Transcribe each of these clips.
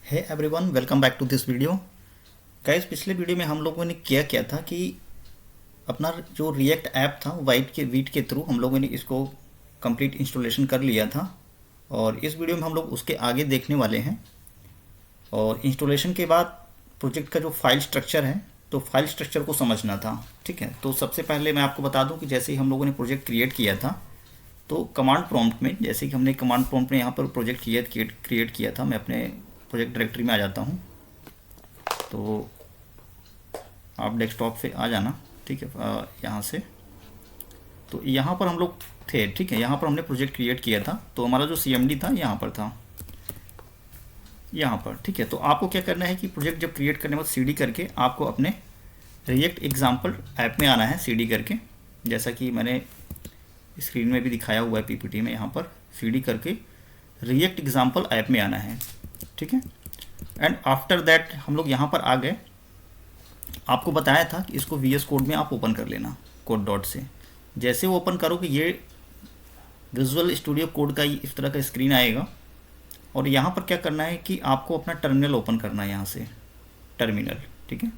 है everyone, welcome back to this video. Guys, पिछले video में हम लोगों ने किया था कि अपना जो रिएक्ट ऐप था वीट के थ्रू हम लोगों ने इसको कंप्लीट इंस्टॉलेशन कर लिया था। और इस वीडियो में हम लोग उसके आगे देखने वाले हैं। और इंस्टॉलेशन के बाद प्रोजेक्ट का जो फाइल स्ट्रक्चर है, तो फाइल स्ट्रक्चर को समझना था। ठीक है, तो सबसे पहले मैं आपको बता दूं कि जैसे ही हम लोगों ने प्रोजेक्ट क्रिएट किया था, तो कमांड प्रॉम्प्ट में, जैसे कि हमने कमांड प्रॉम्प्ट में यहाँ पर प्रोजेक्ट क्रिएट किया था, मैं अपने प्रोजेक्ट डायरेक्टरी में आ जाता हूँ। तो आप डेस्कटॉप पे आ जाना। ठीक है, यहाँ से तो यहाँ पर हम लोग थे। ठीक है, यहाँ पर हमने प्रोजेक्ट क्रिएट किया था, तो हमारा जो CMD था यहाँ पर था, यहाँ पर। ठीक है, तो आपको क्या करना है कि प्रोजेक्ट जब क्रिएट करने के बाद CD करके आपको अपने रिएक्ट एग्जाम्पल ऐप में आना है, CD करके, जैसा कि मैंने स्क्रीन में भी दिखाया हुआ है PPT में। यहाँ पर CD करके रिएक्ट एग्जाम्पल ऐप में आना है। ठीक है, एंड आफ्टर दैट हम लोग यहाँ पर आ गए। आपको बताया था कि इसको VS कोड में आप ओपन कर लेना, कोड डॉट से। जैसे वो ओपन करोगे ये विजुअल स्टूडियो कोड का इस तरह का स्क्रीन आएगा। और यहाँ पर क्या करना है कि आपको अपना टर्मिनल ओपन करना है, यहाँ से टर्मिनल। ठीक है,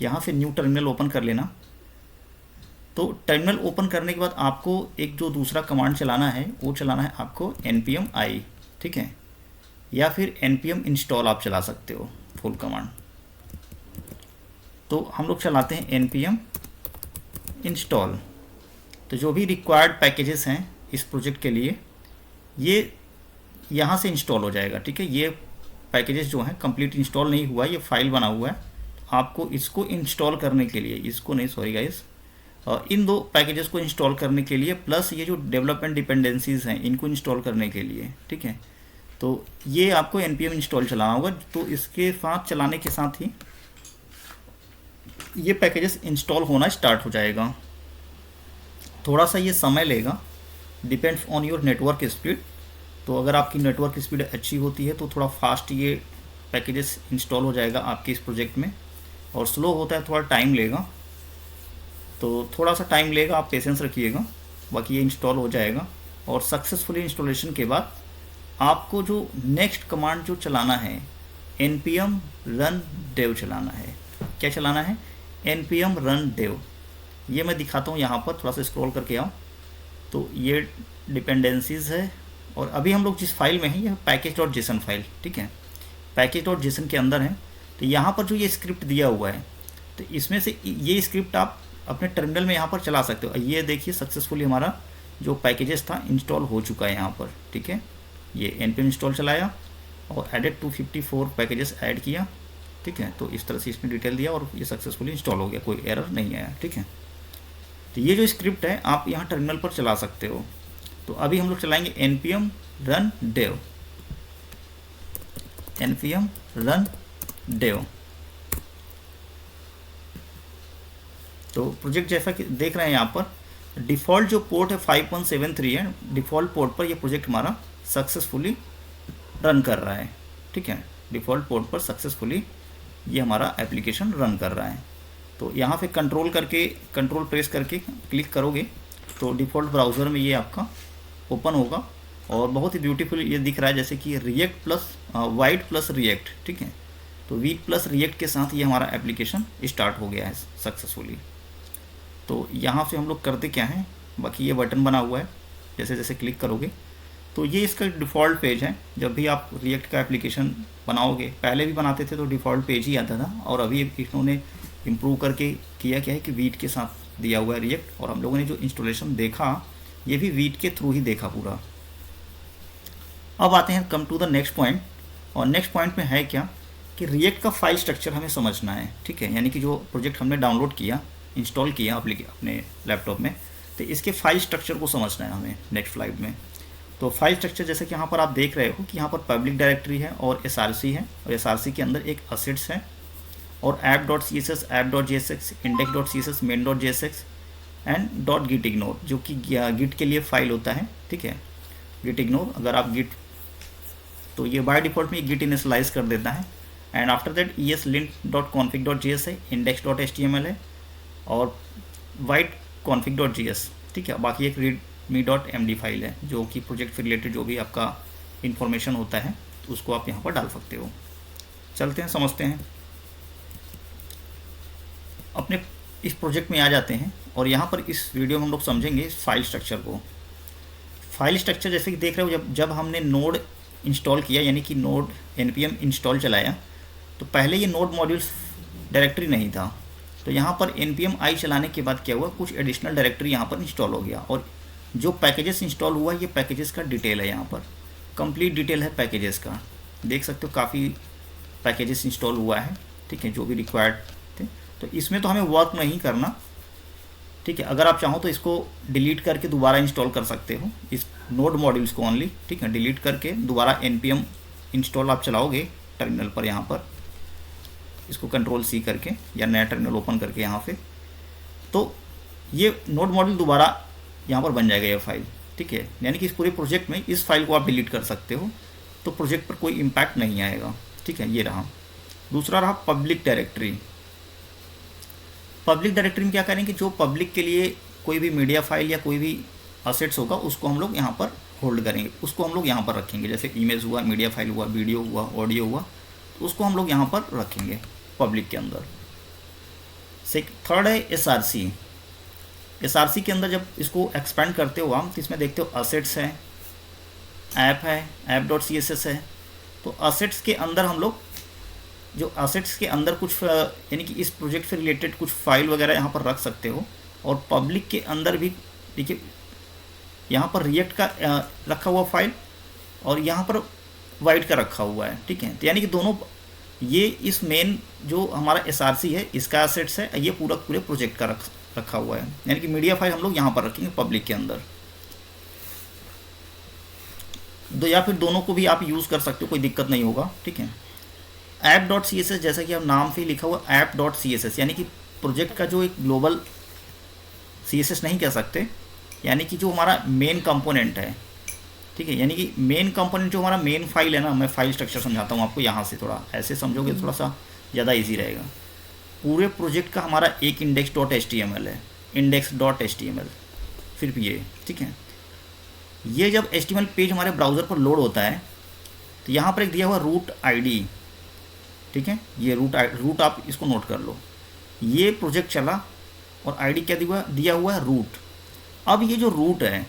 यहाँ से न्यू टर्मिनल ओपन कर लेना। तो टर्मिनल ओपन करने के बाद आपको एक जो दूसरा कमांड चलाना है, वो चलाना है आपको npm i। ठीक है, या फिर npm इंस्टॉल आप चला सकते हो, फुल कमांड। तो हम लोग चलाते हैं npm इंस्टॉल। तो जो भी रिक्वायर्ड पैकेजेस हैं इस प्रोजेक्ट के लिए, ये यहाँ से इंस्टॉल हो जाएगा। ठीक है, ये पैकेजेस जो हैं कंप्लीट इंस्टॉल नहीं हुआ है, ये फाइल बना हुआ है। आपको इसको इंस्टॉल करने के लिए, इसको नहीं, सॉरी गाइस, इन दो पैकेजेस को इंस्टॉल करने के लिए, प्लस ये जो डेवलपमेंट डिपेंडेंसीज हैं इनको इंस्टॉल करने के लिए। ठीक है, तो ये आपको npm इंस्टॉल चलाना होगा। तो इसके साथ चलाने के साथ ही ये पैकेजेस इंस्टॉल होना स्टार्ट हो जाएगा। थोड़ा सा ये समय लेगा, depends on your network speed. तो अगर आपकी नेटवर्क स्पीड अच्छी होती है तो थोड़ा फास्ट ये पैकेजेस इंस्टॉल हो जाएगा आपके इस प्रोजेक्ट में। और स्लो होता है, थोड़ा टाइम लेगा। तो थोड़ा सा टाइम लेगा, आप पेशेंस रखिएगा, बाकी ये इंस्टॉल हो जाएगा। और सक्सेसफुली इंस्टॉलेशन के बाद आपको जो नेक्स्ट कमांड जो चलाना है, npm run dev चलाना है। क्या चलाना है? npm run dev। ये मैं दिखाता हूँ, यहाँ पर थोड़ा सा स्क्रॉल करके आओ। तो ये डिपेंडेंसीज है, और अभी हम लोग जिस फाइल में हैं यह package.json फाइल। ठीक है, package.json के अंदर है। तो यहाँ पर जो ये स्क्रिप्ट दिया हुआ है, तो इसमें से ये स्क्रिप्ट आप अपने टर्मिनल में यहाँ पर चला सकते हो। ये देखिए, सक्सेसफुली हमारा जो पैकेजेस था इंस्टॉल हो चुका है यहाँ पर। ठीक है, ये npm इंस्टॉल चलाया और एडेड 254 पैकेजेस ऐड किया। ठीक है, तो इस तरह से इसमें डिटेल दिया और ये सक्सेसफुली इंस्टॉल हो गया, कोई एरर नहीं आया। ठीक है, तो ये जो स्क्रिप्ट है आप यहाँ टर्मिनल पर चला सकते हो। तो अभी हम लोग चलाएंगे npm run dev, npm run dev। तो प्रोजेक्ट जैसा कि देख रहे हैं यहाँ पर डिफ़ॉल्ट जो पोर्ट है 5173 है, डिफ़ॉल्ट पोर्ट पर ये प्रोजेक्ट हमारा सक्सेसफुली रन कर रहा है। ठीक है, डिफ़ॉल्ट पोर्ट पर सक्सेसफुली ये हमारा एप्लीकेशन रन कर रहा है। तो यहाँ पे कंट्रोल प्रेस करके क्लिक करोगे तो डिफ़ॉल्ट ब्राउज़र में ये आपका ओपन होगा। और बहुत ही ब्यूटीफुल ये दिख रहा है, जैसे कि react plus white plus react. ठीक है, तो वीट प्लस रिएक्ट के साथ ये हमारा एप्लीकेशन स्टार्ट हो गया है सक्सेसफुली। तो यहाँ से हम लोग करते क्या हैं, बाकी ये बटन बना हुआ है, जैसे जैसे क्लिक करोगे तो ये इसका डिफ़ॉल्ट पेज है। जब भी आप रिएक्ट का एप्लीकेशन बनाओगे, पहले भी बनाते थे तो डिफ़ॉल्ट पेज ही आता था, और अभी इन्होंने इम्प्रूव करके किया क्या है कि वीट के साथ दिया हुआ है रिएक्ट। और हम लोगों ने जो इंस्टॉलेशन देखा ये भी वीट के थ्रू ही देखा पूरा। अब आते हैं come to the next point. और नेक्स्ट पॉइंट में है क्या कि रिएक्ट का फाइल स्ट्रक्चर हमें समझना है। ठीक है, यानी कि जो प्रोजेक्ट हमने डाउनलोड किया, इंस्टॉल किया अपने लैपटॉप में, तो इसके फाइल स्ट्रक्चर को समझना है हमें नेक्स्ट स्लाइड में। तो फाइल स्ट्रक्चर जैसे कि यहाँ पर आप देख रहे हो कि यहाँ पर पब्लिक डायरेक्टरी है और SRC है, और SRC के अंदर एक असेट्स है, और app.css, app.jsx, index.css, main.jsx and .gitignore, जो कि गिट के लिए फाइल होता है। ठीक है, gitignore, अगर आप गिट, तो ये बाय डिफ़ॉल्ट में गिट इनिशियलाइज कर देता है। एंड आफ्टर दैट eslint.config.js है, index.html है, और वाइट config.js। ठीक है, बाकी एक readme.md फाइल है, जो कि प्रोजेक्ट से रिलेटेड जो भी आपका इंफॉर्मेशन होता है तो उसको आप यहाँ पर डाल सकते हो। चलते हैं, समझते हैं। अपने इस प्रोजेक्ट में आ जाते हैं और यहाँ पर इस वीडियो में हम लोग समझेंगे फाइल स्ट्रक्चर को। फाइल स्ट्रक्चर जैसे कि देख रहे हो, जब हमने नोड इंस्टॉल किया, यानी कि नोड npm इंस्टॉल चलाया, तो पहले ये नोड मॉड्यूल्स डायरेक्टरी नहीं था। तो यहाँ पर npm i चलाने के बाद क्या हुआ, कुछ एडिशनल डायरेक्टरी यहाँ पर इंस्टॉल हो गया, और जो पैकेजेस इंस्टॉल हुआ ये पैकेजेस का डिटेल है, यहाँ पर कंप्लीट डिटेल है पैकेजेस का। देख सकते हो काफ़ी पैकेजेस इंस्टॉल हुआ है, ठीक है, जो भी रिक्वायर्ड थे। तो इसमें तो हमें वर्क नहीं करना, ठीक है। अगर आप चाहो तो इसको डिलीट करके दोबारा इंस्टॉल कर सकते हो, इस नोड मॉड्यूल्स को ओनली, ठीक है। डिलीट करके दोबारा npm इंस्टॉल आप चलाओगे टर्मिनल पर, यहाँ पर इसको कंट्रोल C करके या नया टर्मिनल ओपन करके यहाँ पे, तो ये नोड मॉड्यूल दोबारा यहाँ पर बन जाएगा ये फाइल, ठीक है। यानी कि इस पूरे प्रोजेक्ट में इस फाइल को आप डिलीट कर सकते हो, तो प्रोजेक्ट पर कोई इम्पैक्ट नहीं आएगा, ठीक है। ये रहा। दूसरा रहा पब्लिक डायरेक्टरी। पब्लिक डायरेक्टरी में क्या करेंगे, जो पब्लिक के लिए कोई भी मीडिया फाइल या कोई भी असेट्स होगा उसको हम लोग यहाँ पर होल्ड करेंगे, उसको हम लोग यहाँ पर रखेंगे। जैसे इमेज हुआ, मीडिया फाइल हुआ, वीडियो हुआ, ऑडियो हुआ, तो उसको हम लोग यहाँ पर रखेंगे पब्लिक के अंदर। थर्ड है SRC। SRC के अंदर जब इसको एक्सपेंड करते हो हम, तो इसमें देखते हो असेट्स है, ऐप है, app.css है। तो असेट्स के अंदर हम लोग, जो असेट्स के अंदर कुछ यानी कि इस प्रोजेक्ट से रिलेटेड कुछ फाइल वगैरह यहाँ पर रख सकते हो, और पब्लिक के अंदर भी देखिए यहाँ पर रिएक्ट का रखा हुआ फाइल और यहाँ पर वाइट का रखा हुआ है, ठीक है। तो यानी कि दोनों, ये इस मेन जो हमारा SRC है इसका असेट्स है, ये पूरे प्रोजेक्ट का रखा हुआ है। यानी कि मीडिया फाइल हम लोग यहाँ पर रखेंगे पब्लिक के अंदर। या फिर दोनों को भी आप यूज़ कर सकते हो, कोई दिक्कत नहीं होगा, ठीक है। app.css जैसा कि अब नाम से लिखा हुआ app.css, यानी कि प्रोजेक्ट का जो एक ग्लोबल CSS नहीं कह सकते, यानी कि जो हमारा मेन कंपोनेंट है, ठीक है। यानी कि मेन कंपोनेंट जो हमारा मेन फाइल है ना, मैं फाइल स्ट्रक्चर समझाता हूँ आपको, यहाँ से थोड़ा ऐसे समझोगे थोड़ा सा ज़्यादा इजी रहेगा। पूरे प्रोजेक्ट का हमारा एक index.html है, index.html, सिर्फ ये, ठीक है। ये जब HTML पेज हमारे ब्राउज़र पर लोड होता है, तो यहाँ पर एक दिया हुआ रूट ID, ठीक है। ये रूट आप इसको नोट कर लो। ये प्रोजेक्ट चला और ID क्या दिया हुआ है, रूट। अब ये जो रूट है,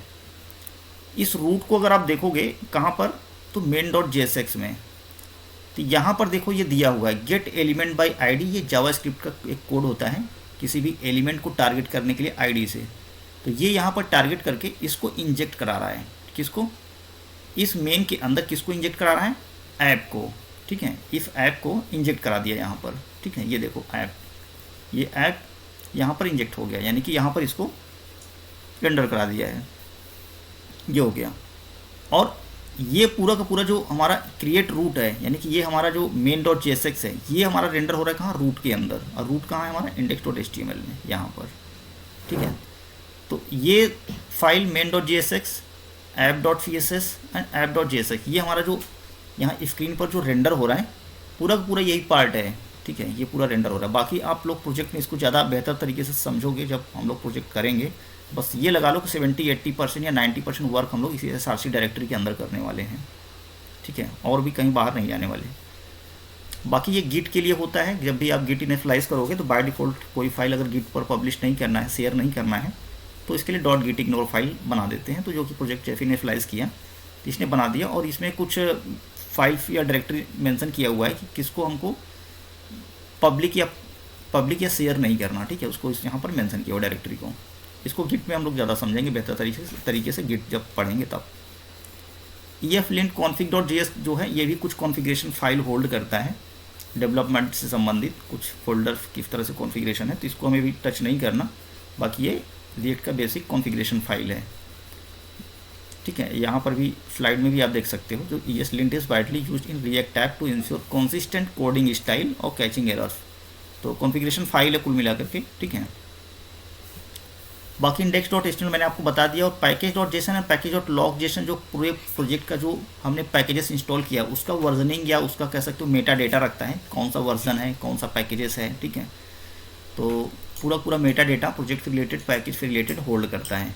इस रूट को अगर आप देखोगे कहाँ पर, तो main.jsx में, तो यहाँ पर देखो ये दिया हुआ है गेट एलिमेंट बाय ID। ये जावास्क्रिप्ट का एक कोड होता है किसी भी एलिमेंट को टारगेट करने के लिए ID से। तो ये यहाँ पर टारगेट करके इसको इंजेक्ट करा रहा है, किसको, इस मेन के अंदर किसको इंजेक्ट करा रहा है, ऐप को, ठीक है। इस ऐप को इंजेक्ट करा दिया यहाँ पर, ठीक है। ये देखो ऐप, ये ऐप यहाँ पर इंजेक्ट हो गया, यानी कि यहाँ पर इसको रेंडर करा दिया है, ये हो गया। और ये पूरा का पूरा जो हमारा क्रिएट रूट है, यानी कि ये हमारा जो main.jsx है, ये हमारा रेंडर हो रहा है कहाँ, रूट के अंदर। और रूट कहाँ है हमारा, index.html में, यहाँ पर, ठीक है। तो ये file main.jsx, app.css and app.jsx, ये हमारा जो यहाँ स्क्रीन पर जो रेंडर हो रहा है पूरा का पूरा यही पार्ट है, ठीक है। ये पूरा रेंडर हो रहा है। बाकी आप लोग प्रोजेक्ट में इसको ज़्यादा बेहतर तरीके से समझोगे जब हम लोग प्रोजेक्ट करेंगे। बस ये लगा लो कि 70-80% या 90% वर्क हम लोग इसी SRC डायरेक्टरी के अंदर करने वाले हैं, ठीक है, और भी कहीं बाहर नहीं जाने वाले। बाकी ये गिट के लिए होता है, जब भी आप गिट इनिशियलाइज करोगे तो बाय डिफ़ॉल्ट कोई फाइल अगर गिट पर पब्लिश नहीं करना है, शेयर नहीं करना है, तो इसके लिए .git ignore फाइल बना देते हैं। तो जो कि प्रोजेक्ट जैसे इनिशियलाइज किया तो इसने बना दिया, और इसमें कुछ फाइल या डायरेक्टरी मेंशन किया हुआ है कि किसको हमको पब्लिक या शेयर नहीं करना, ठीक है। उसको यहाँ पर मेंशन किया हुआ डायरेक्टरी को। इसको गिट में हम लोग ज़्यादा समझेंगे बेहतर तरीके से गिट जब पढ़ेंगे तब। EFLint config.js जो है, ये भी कुछ कॉन्फ़िगरेशन फाइल होल्ड करता है, डेवलपमेंट से संबंधित कुछ फोल्डर किस तरह से कॉन्फ़िगरेशन है, तो इसको हमें भी टच नहीं करना। बाकी ये रिएक्ट का बेसिक कॉन्फ़िगरेशन फाइल है, ठीक है। यहाँ पर भी स्लाइड में भी आप देख सकते हो, जो ESLint is widely used in react app to ensure consistent coding style और कैचिंग एरर्स। तो कॉन्फ़िगरेशन फाइल है कुल मिलाकर के, ठीक है। बाकी index.html मैंने आपको बता दिया, और package.json और package.log.json जो पूरे प्रोजेक्ट का जो हमने पैकेजेस इंस्टॉल किया उसका वर्जनिंग या उसका कह सकते हो मेटा डेटा रखता है, कौन सा वर्जन है, कौन सा पैकेजेस है, ठीक है। तो पूरा मेटा डेटा प्रोजेक्ट से रिलेटेड, पैकेज से रिलेटेड होल्ड करता है।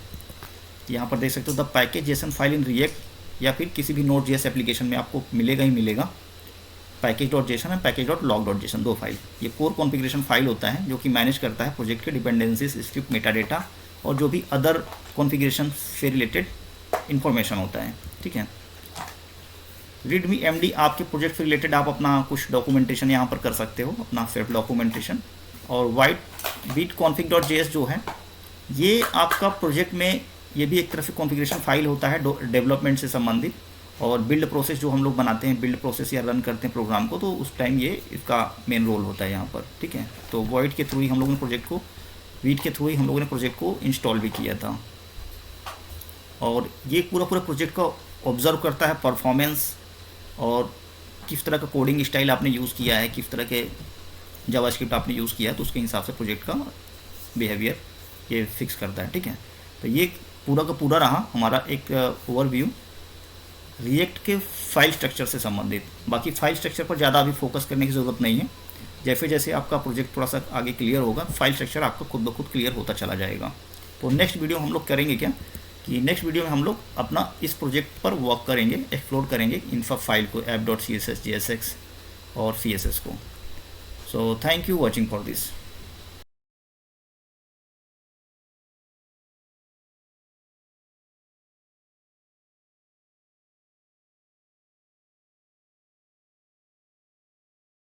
यहाँ पर देख सकते हो the package JSON file in React, या फिर किसी भी Node.js एप्लीकेशन में आपको मिलेगा ही मिलेगा। Package dot JSON and package dot log dot JSON, 2 file. ये कोर कॉन्फ़िगरेशन फाइल होता है जो कि मैनेज करता है प्रोजेक्ट के डिपेंडेंसीज, स्क्रिप्ट, मेटा डेटा और जो भी अदर कॉन्फ़िगरेशन से रिलेटेड इन्फॉर्मेशन होता है, ठीक है। रीडमी एमडी आपके प्रोजेक्ट से रिलेटेड आप अपना कुछ डॉक्यूमेंटेशन यहाँ पर कर सकते हो, अपना सेल्फ डॉक्यूमेंटेशन। और बीट कॉन्फिग डॉट जेएस जो है ये आपका प्रोजेक्ट में ये भी एक तरह से कॉन्फ़िगरेशन फाइल होता है डेवलपमेंट से संबंधित। और बिल्ड प्रोसेस जो हम लोग बनाते हैं, बिल्ड प्रोसेस या रन करते हैं प्रोग्राम को, तो उस टाइम ये इसका मेन रोल होता है यहाँ पर, ठीक है। तो वॉइड के थ्रू ही हम लोगों ने प्रोजेक्ट को, वीट के थ्रू ही हम लोगों ने प्रोजेक्ट को इंस्टॉल भी किया था। और ये पूरा प्रोजेक्ट का ऑब्जर्व करता है परफॉर्मेंस और किस तरह का कोडिंग स्टाइल आपने यूज़ किया है, किस तरह के जावास्क्रिप्ट आपने यूज़ किया है, तो उसके हिसाब से प्रोजेक्ट का बिहेवियर ये फिक्स करता है, ठीक है। तो ये पूरा का पूरा रहा हमारा एक ओवरव्यू रिएक्ट के फाइल स्ट्रक्चर से संबंधित। बाकी फाइल स्ट्रक्चर पर ज़्यादा अभी फोकस करने की ज़रूरत नहीं है। जैसे जैसे आपका प्रोजेक्ट थोड़ा सा आगे क्लियर होगा, फाइल स्ट्रक्चर आपका खुद ब खुद क्लियर होता चला जाएगा। तो नेक्स्ट वीडियो हम लोग करेंगे क्या कि नेक्स्ट वीडियो में हम लोग अपना इस प्रोजेक्ट पर वर्क करेंगे, एक्सप्लोर करेंगे इन सब फाइल को, app.css, JSX और CSS को। So thank you watching for this.